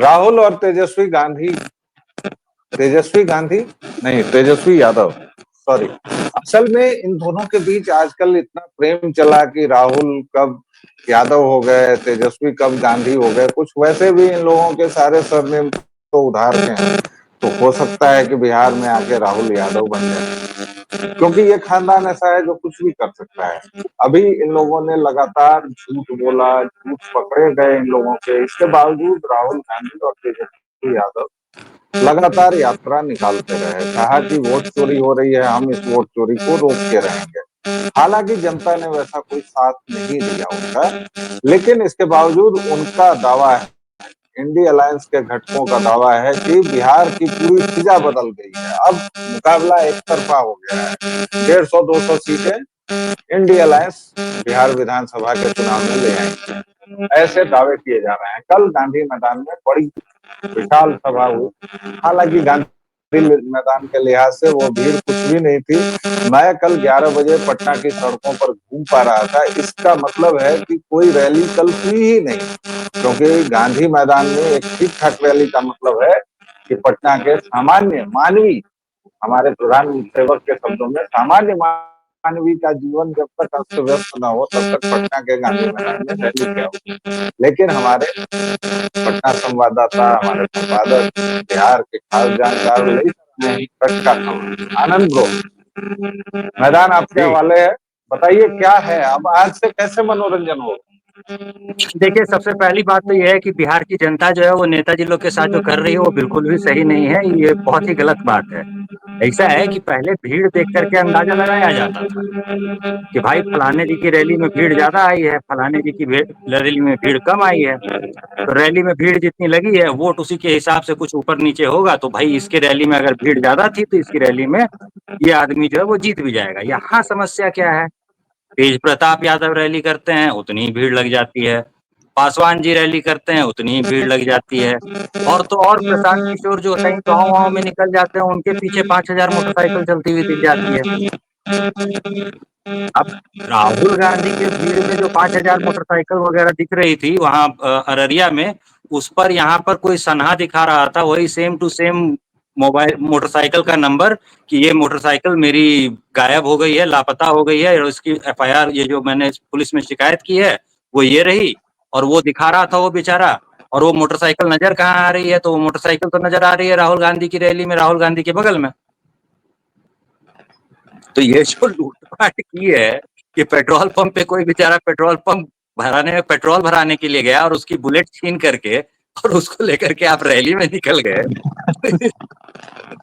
राहुल और तेजस्वी गांधी नहीं, तेजस्वी यादव, सॉरी। असल में इन दोनों के बीच आजकल इतना प्रेम चला कि राहुल कब यादव हो गए, तेजस्वी कब गांधी हो गए। कुछ वैसे भी इन लोगों के सारे सरनेम तो उधार के हैं, तो हो सकता है कि बिहार में आके राहुल यादव बन जाए, क्योंकि ये खानदान ऐसा है जो कुछ भी कर सकता है। अभी इन लोगों ने लगातार झूठ बोला, झूठ पकड़े गए इन लोगों के, इसके बावजूद राहुल गांधी और तेजस्वी यादव लगातार यात्रा निकालते रहे, कहा कि वोट चोरी हो रही है, हम इस वोट चोरी को रोक के रहेंगे। हालांकि जनता ने वैसा कोई साथ नहीं दिया उनका, लेकिन इसके बावजूद उनका दावा है, इंडी अलायंस के घटकों का दावा है कि बिहार की पूरी फिजा बदल गई है। अब मुकाबला एक तरफा हो गया है, 150-200 सीटें इंडी अलायंस बिहार विधानसभा के चुनाव में ले आएंगे, ऐसे दावे किए जा रहे हैं। कल गांधी मैदान में बड़ी विशाल सभा हुई। हालांकि गांधी मैदान के लिहाज से वो भीड़ कुछ भी नहीं थी। मैं कल 11 बजे पटना की सड़कों पर घूम पा रहा था, इसका मतलब है कि कोई रैली कल हुई ही नहीं, क्योंकि गांधी मैदान में एक ठीक ठाक रैली का मतलब है कि पटना के सामान्य मानवी, हमारे प्रधान सेवक के शब्दों में, सामान्य मानवी का जीवन जब तक अस्त व्यस्त न हो तब तक पटना के गांधी मैदान में रैली क्या हो। लेकिन हमारे पटना संवाददाता, हमारे संपादक, बिहार के खास जानकार आनंद ब्रो, मैदान आपके जी हवाले है। बताइए क्या है, अब आज से कैसे मनोरंजन हो। देखिए, सबसे पहली बात तो यह है कि बिहार की जनता जो है वो नेताजी लोग के साथ जो कर रही है वो बिल्कुल भी सही नहीं है। ये बहुत ही गलत बात है। ऐसा है कि पहले भीड़ देख करके अंदाजा लगाया जाता था कि भाई फलाने जी की रैली में भीड़ ज्यादा आई है, फलाने जी की रैली में भीड़ कम आई है। तो रैली में भीड़ जितनी लगी है वोट उसी के हिसाब से कुछ ऊपर नीचे होगा। तो भाई इसके रैली में अगर भीड़ ज्यादा थी तो इसकी रैली में ये आदमी जो है वो जीत भी जाएगा। यहाँ समस्या क्या है, तेज प्रताप यादव रैली करते हैं उतनी ही भीड़ लग जाती है, पासवान जी रैली करते हैं उतनी ही भीड़ लग जाती है, और तो और प्रशांत किशोर जो कहीं गाँव वाँव में निकल जाते हैं उनके पीछे 5,000 मोटरसाइकिल चलती हुई दिख जाती है। अब राहुल गांधी के भीड़ में जो 5,000 मोटरसाइकिल वगैरह दिख रही थी वहां अररिया में, उस पर यहाँ पर कोई सनहा दिखा रहा था वही same to same mobile motorcycle का नंबर कि ये मोटरसाइकिल मेरी गायब हो गई है, लापता हो गई है, और इसकी एफआईआर ये जो मैंने पुलिस में शिकायत की है वो ये रही। और वो दिखा रहा था वो बेचारा, और वो मोटरसाइकिल नजर कहाँ आ रही है, तो वो मोटरसाइकिल तो नजर आ रही है राहुल गांधी की रैली में, राहुल गांधी के बगल में। तो ये जो लूटपाट की है कि पेट्रोल पंप पे कोई बेचारा पेट्रोल पंप भराने में पेट्रोल भराने के लिए गया और उसकी बुलेट छीन करके और उसको लेकर के आप रैली में निकल गए।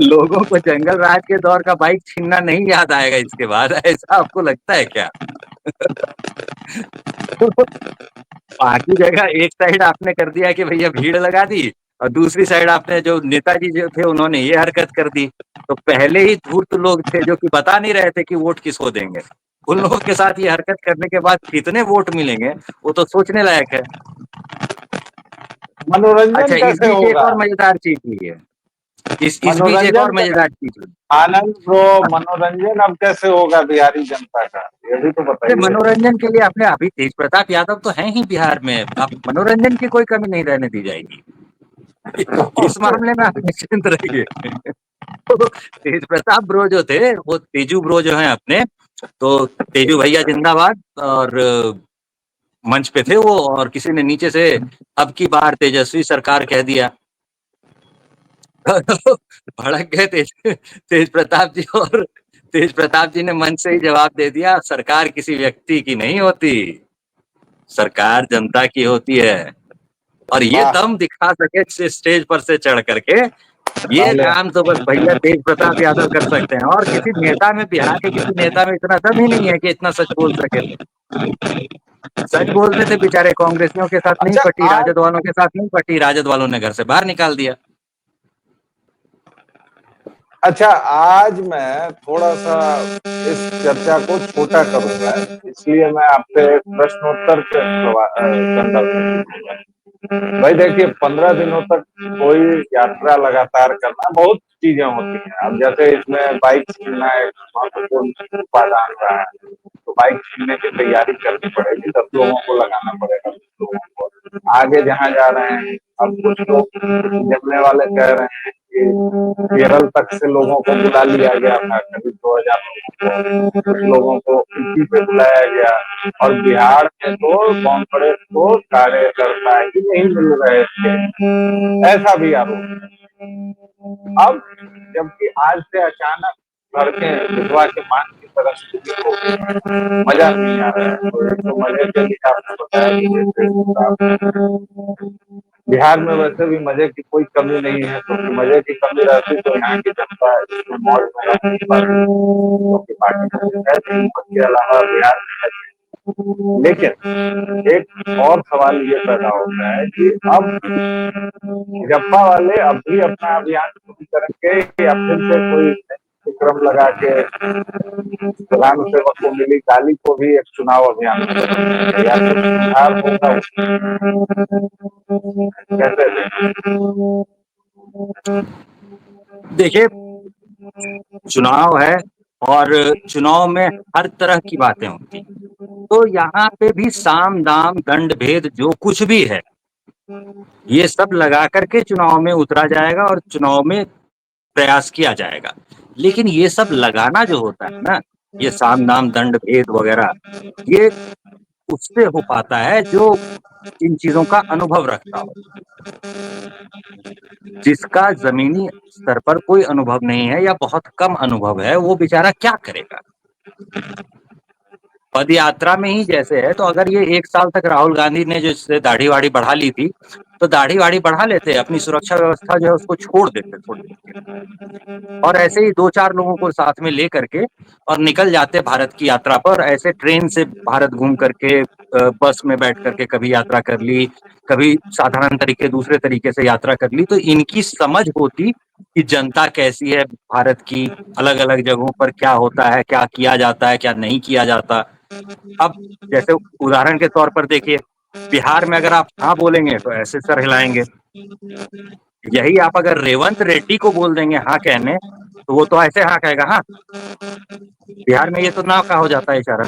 लोगों को जंगल राज के दौर का बाइक छीनना नहीं याद आएगा इसके बाद, ऐसा आपको लगता है क्या? बाकी जगह एक साइड आपने कर दिया कि भैया भीड़ लगा दी, और दूसरी साइड आपने जो नेताजी जो थे उन्होंने ये हरकत कर दी। तो पहले ही धूर्त लोग थे जो कि बता नहीं रहे थे कि वोट किसको देंगे, उन लोगों के साथ ये हरकत करने के बाद कितने वोट मिलेंगे वो तो सोचने लायक है। अच्छा, मनोरंजन इस कैसे बीच एक होगा। और मजेदार चीज हुई है, इस बीच एक मनोरंजन और का मजेदार चीज हुई। आनंद ब्रो, मनोरंजन अब कैसे होगा बिहारी जनता का, ये भी तो अरे बताइए। मनोरंजन के लिए अपने अभी तेज प्रताप यादव तो हैं ही बिहार में, अब मनोरंजन की कोई कमी नहीं रहने दी जाएगी। इस मामले में आप निश्चिंत रहिए। तो तेज प्रताप ब्रो जो थे वो तेजू ब्रो जो हैं अपने, तो तेजू भैया जिंदाबाद, और मंच पे थे वो, और किसी ने नीचे से अब की बार तेजस्वी सरकार कह दिया। भड़क गए तेज प्रताप जी, और तेज प्रताप जी ने मंच से ही जवाब दे दिया, सरकार किसी व्यक्ति की नहीं होती, सरकार जनता की होती है। और ये वाह, दम दिखा सके स्टेज पर से चढ़ करके, ये पहले काम तो बस भैया तेज प्रताप यादव कर सकते हैं। और किसी नेता में, बिहार के किसी नेता में इतना दम ही नहीं है कि इतना सच बोल सके। सच बोलते थे बेचारे, कांग्रेसियों के साथ नहीं अच्छा पटी, आज, राजद वालों के साथ नहीं पटी, राजद वालों ने घर से बाहर निकाल दिया। अच्छा आज मैं थोड़ा सा इस चर्चा को छोटा करूंगा, इसलिए मैं आपसे प्रश्नोत्तर के संदर्भ में पूछूंगा। भाई देखिए, 15 दिनों तक कोई यात्रा लगातार करना, बहुत चीजें होती हैं। अब जैसे इसमें बाइक छीनना एक महत्वपूर्ण उपादान रहा है, तो बाइक छीनने की तैयारी करनी पड़ेगी, 10 लोगों को लगाना पड़ेगा, 10 लोगों को आगे जहां जा रहे हैं अब कुछ लोग जमने वाले कह रहे हैं कि केरल तक से लोगों को बुला लिया गया था, करीब 2000 लोगों को, कुछ लोगों को यूपी पे बुलाया गया, और बिहार में तो कांग्रेस को कार्यकर्ता ही नहीं मिल रहे थे, ऐसा भी आरोप। अब जबकि आज से अचानक लड़के विधवा के मांग की परिस्थिति हो गई, मजा नहीं आ रहा है। तो एक तो मजे के लिए आपने बताया कि जैसे बिहार में वैसे भी मजे की कोई कमी नहीं है, क्योंकि मजे की कमी रहती तो यहाँ की जनता इसमें मौज में रह नहीं पाती, क्योंकि पार्टी के अलावा बिहार में है। लेकिन एक और सवाल ये पैदा होता है कि अब जप्पा वाले अब भी अपना अभियान शुरू करेंगे या फिर से कोई विक्रम लगा के प्रधान सेवक को मिली गाली को भी एक चुनाव अभियान में बदलेंगे, या फिर सुधार होगा कैसे देखिए, चुनाव है और चुनाव में हर तरह की बातें होती हैं। तो यहाँ पे भी साम दाम दंड भेद जो कुछ भी है, ये सब लगा करके चुनाव में उतरा जाएगा और चुनाव में प्रयास किया जाएगा। लेकिन ये सब लगाना जो होता है ना, ये साम दाम दंड भेद वगैरह, ये उससे हो पाता है जो इन चीजों का अनुभव रखता हो। जिसका जमीनी स्तर पर कोई अनुभव नहीं है या बहुत कम अनुभव है, वो बेचारा क्या करेगा। पद यात्रा में ही जैसे है, तो अगर ये 1 साल तक राहुल गांधी ने जो दाढ़ी वाड़ी बढ़ा ली थी, तो दाढ़ी वाड़ी बढ़ा लेते, अपनी सुरक्षा व्यवस्था जो है उसको छोड़ देते थोड़ी देर के लिए, और ऐसे ही 2-4 लोगों को साथ में ले करके और निकल जाते भारत की यात्रा पर। ऐसे ट्रेन से भारत घूम करके, बस में बैठ करके कभी यात्रा कर ली, कभी साधारण तरीके दूसरे तरीके से यात्रा कर ली, तो इनकी समझ होती कि जनता कैसी है भारत की, अलग अलग जगहों पर क्या होता है, क्या किया जाता है, क्या नहीं किया जाता। अब जैसे उदाहरण के तौर पर देखिए, बिहार में अगर आप हाँ बोलेंगे तो ऐसे सर हिलाएंगे, यही आप अगर रेवंत रेड्डी को बोल देंगे हाँ कहने, तो वो तो ऐसे हाँ कहेगा हाँ। बिहार में ये तो ना का हो जाता है इशारा।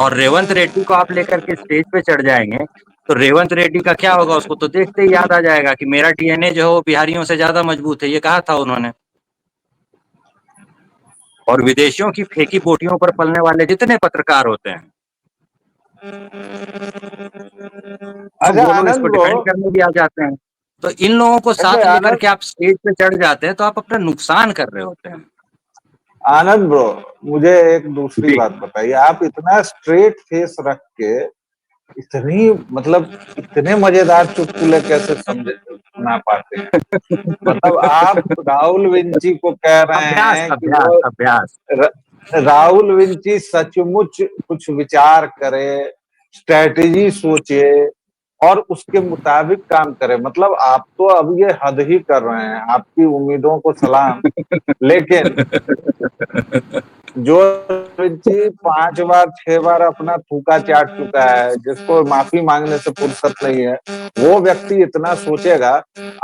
और रेवंत रेड्डी को आप लेकर के स्टेज पे चढ़ जाएंगे, तो रेवंत रेड्डी का क्या होगा, उसको तो देखते ही याद आ जाएगा कि मेरा डीएनए जो है वो बिहारियों से ज्यादा मजबूत है, ये कहा था उन्होंने। और विदेशियों की फेंकी बोटियों पर पलने वाले जितने पत्रकार होते हैं, अब अच्छा वो लोग आनंद इसको ब्रो, डिफेंड करने भी आ जाते हैं। तो इन लोगों को साथ अच्छा लेकर आनंद के आप स्टेज पे चढ़ जाते हैं, तो आप अपना नुकसान कर रहे होते हैं। आनंद ब्रो, मुझे एक दूसरी जी। बात बताइए। आप इतना स्ट्रेट फेस रख के इतनी मतलब इतने मजेदार चुटकुले कैसे समझे सुना पाते हैं? मतलब आप राहुल विंची को कह रहे अभ्यास हैं कि अभ्यास वो अभ्यास। राहुल विंची सचमुच कुछ विचार करे, स्ट्रेटेजी सोचे और उसके मुताबिक काम करे। मतलब आप तो अब ये हद ही कर रहे हैं, आपकी उम्मीदों को सलाम। लेकिन जो विंची 5 बार 6 बार अपना थूका चाट चुका है, जिसको माफी मांगने से फुर्सत नहीं है, वो व्यक्ति इतना सोचेगा।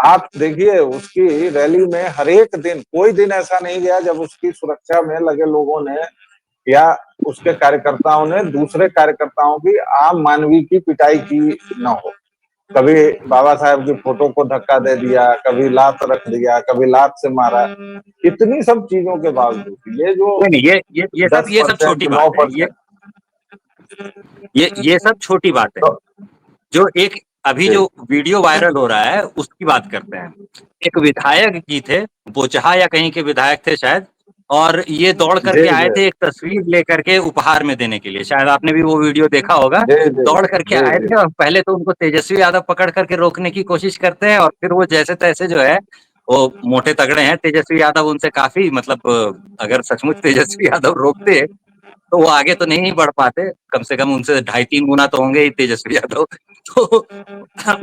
आप देखिए उसकी रैली में हर एक दिन, कोई दिन ऐसा नहीं गया जब उसकी सुरक्षा में लगे लोगों ने या उसके कार्यकर्ताओं ने दूसरे कार्यकर्ताओं की, आम मानवी की पिटाई की न हो। कभी बाबा साहेब की फोटो को धक्का दे दिया, कभी लात रख दिया, कभी लात से मारा। इतनी सब चीजों के बावजूद ये जो नहीं नहीं, ये सब छोटी 10% बात है। 9%। ये सब छोटी बात है। तो जो एक अभी जी जो वीडियो वायरल हो रहा है उसकी बात करते हैं। एक विधायक जी थे, बोचहा या कहीं के विधायक थे शायद, और ये दौड़ जी करके आए जी थे एक तस्वीर लेकर के उपहार में देने के लिए। शायद आपने भी वो वीडियो देखा होगा। जी जी दौड़ करके जी आए जी थे और पहले तो उनको तेजस्वी यादव पकड़ करके रोकने की कोशिश करते हैं, और फिर वो जैसे तैसे जो है, वो मोटे तगड़े हैं तेजस्वी यादव, उनसे काफी मतलब, अगर सचमुच तेजस्वी यादव रोकते तो वो आगे तो नहीं बढ़ पाते, कम से कम उनसे 2.5-3 गुना तो होंगे ही तेजस्वी यादव। तो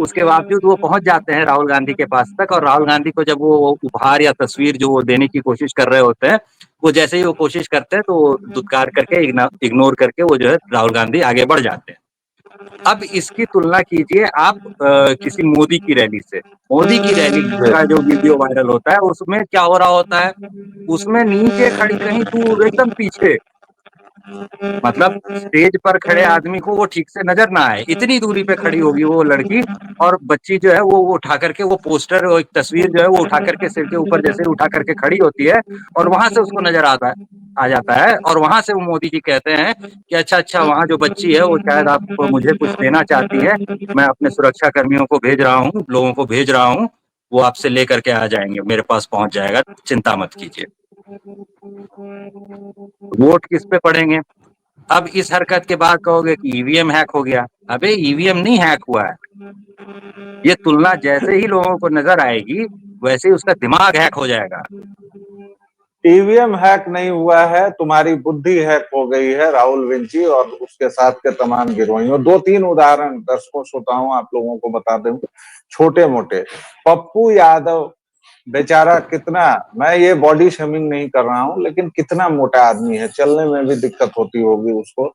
उसके बावजूद वो पहुंच जाते हैं राहुल गांधी के पास तक, और राहुल गांधी को जब वो उपहार या तस्वीर जो वो देने की कोशिश कर रहे होते हैं, वो जैसे ही वो कोशिश करते हैं तो वो दुत्कार करके, इग्नोर करके वो जो है राहुल गांधी आगे बढ़ जाते हैं। अब इसकी तुलना कीजिए आप किसी मोदी की रैली से। मोदी की रैली का जो वीडियो वायरल होता है उसमें क्या हो रहा होता है, उसमें नीचे खड़ी कहीं दूर एकदम पीछे मतलब स्टेज पर खड़े आदमी को वो ठीक से नजर ना आए, इतनी दूरी पे खड़ी होगी वो लड़की, और बच्ची जो है वो उठा करके वो पोस्टर और एक तस्वीर जो है वो उठा करके सिर के ऊपर जैसे उठा करके खड़ी होती है, और वहां से उसको नजर आता है, आ जाता है, और वहां से वो मोदी जी कहते हैं कि अच्छा अच्छा, वहां जो बच्ची है वो शायद आप मुझे कुछ देना चाहती है, मैं अपने सुरक्षा कर्मियों को भेज रहा हूँ, लोगों को भेज रहा हूँ, वो आपसे लेकर के आ जाएंगे, मेरे पास पहुंच जाएगा, चिंता मत कीजिए। वोट किस पे पड़ेंगे? अब इस हरकत के बाद कहोगे कि ईवीएम हैक हो गया। अबे ईवीएम नहीं हैक हुआ है, ये तुलना जैसे ही लोगों को नजर आएगी वैसे ही उसका दिमाग हैक हो जाएगा। ईवीएम हैक नहीं हुआ है, तुम्हारी बुद्धि हैक हो गई है राहुल विंची और उसके साथ के तमाम गिरोहियों। दो तीन उदाहरण दर्शकों श्रोताओं आप लोगों को बता दूं, छोटे मोटे। पप्पू यादव बेचारा कितना, मैं ये बॉडी शेमिंग नहीं कर रहा हूं, लेकिन कितना मोटा आदमी है, चलने में भी दिक्कत होती होगी उसको।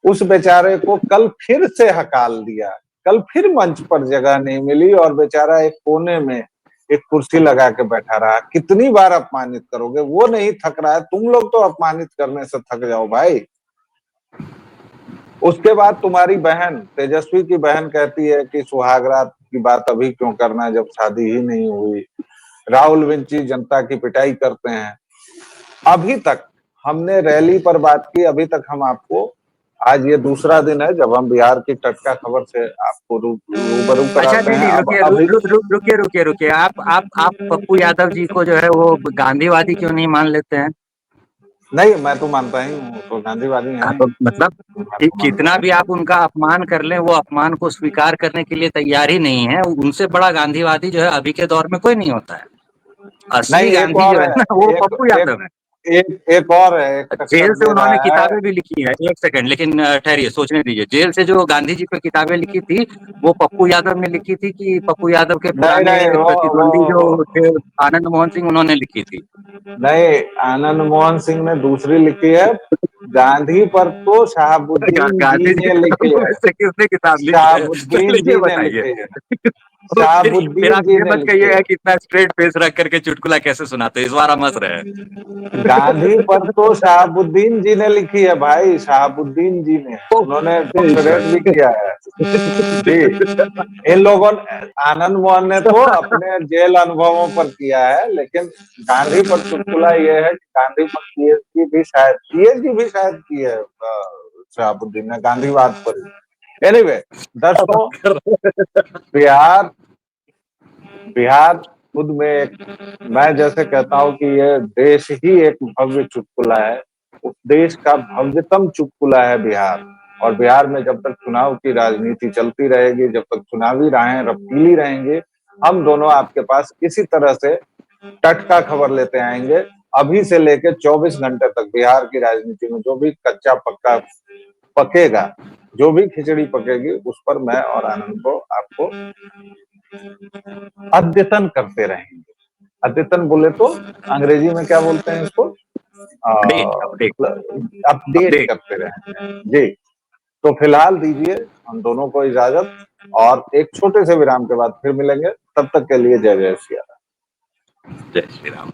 उस बेचारे को कल फिर से हकाल दिया, कल फिर मंच पर जगह नहीं मिली और बेचारा एक कोने में एक कुर्सी लगा के बैठा रहा। कितनी बार अपमानित करोगे? वो नहीं थक रहा है, तुम लोग तो अपमानित करने से थक जाओ भाई। उसके बाद तुम्हारी बहन तेजस्वी की बहन कहती है कि सुहागरात की बात अभी क्यों करना जब शादी ही नहीं हुई। राहुल विंची जनता की पिटाई करते हैं। अभी तक हमने रैली पर बात की, अभी तक हम आपको, आज ये दूसरा दिन है जब हम बिहार की टटका खबर से आपको रूबरू अच्छा कराते नहीं हैं। नहीं, अब रुकिए अभी रुकिए रुकिए रुकिए, आप पप्पू यादव जी को जो है वो गांधीवादी क्यों नहीं मान लेते हैं? नहीं, मैं तो मानता ही हूँ, तो गांधीवादी है, आप मतलब मैं तो मानता कितना भी हूँ। आप उनका अपमान कर लें, वो अपमान को स्वीकार करने के लिए तैयार ही नहीं है। उनसे बड़ा गांधीवादी जो है अभी के दौर में कोई नहीं होता है। नहीं, असली एक गांधी और जो है है, ना वो एक पप्पू एक यादव है। एक और है, एक जेल टक्कर से दे उन्होंने रहा है। किताबें भी लिखी है, एक सेकंड, लेकिन ठहरिए, सोचने दीजिए। जेल से जो गांधी जी पे किताबें लिखी थी वो पप्पू यादव ने लिखी थी कि पप्पू यादव के नहीं पुराने नहीं, प्रतिद्वंदी जो थे आनंद मोहन सिंह, उन्होंने लिखी थी? नहीं, आनंद मोहन सिंह ने दूसरी लिखी है। गांधी पर तो शहाबुद्दीन जी गांधी जी ने के लिखी है। नाम से किसने किताब लिखी है, पहले शहाबुद्दीन ये जी ने बताइए। लिखी है। तो फिर शहाबुद्दीन आप जी ये ने मत लिखी कहिएगा है। कि इतना स्ट्रेट फेस रख करके चुटकुला कैसे सुनाते हैं, इस बार हम हंस रहे हैं। गांधी पर तो शहाबुद्दीन जी ने लिखी है भाई, शहाबुद्दीन जी ने, उन्होंने डॉक्टरेट भी किया है जी। इन लोगों ने, आनंद मोहन ने तो अपने जेल अनुभवों पर किया है, लेकिन गांधी पर चुटकुला ये है कि गांधी पर पीएचडी भी शायद की है शहाबुद्दीन ने गांधीवाद पर। एनीवे दोस्तों, बिहार बिहार खुद में एक, मैं जैसे कहता हूं कि ये देश ही एक भव्य चुटकुला है। उस देश का भव्यतम चुटकुला है बिहार। और बिहार में जब तक चुनाव की राजनीति चलती रहेगी, जब तक चुनावी राहें रफ्तीली रहेंगी, हम दोनों आपके पास इसी तरह से टटका खबर लेते आएंगे। अभी से लेकर 24 घंटे तक बिहार की राजनीति में जो भी कच्चा पक्का पकेगा, जो भी खिचड़ी पकेगी, उस पर मैं और आनंद को आपको अद्यतन करते रहेंगे। अद्यतन बोले तो अंग्रेजी में क्या बोलते हैं इसको? Update update update update. करते रहेंगे जी। तो फिलहाल दीजिए हम दोनों को इजाजत, और एक छोटे से विराम के बाद फिर मिलेंगे। तब तक के लिए जय जय सिया राम। जय श्री राम।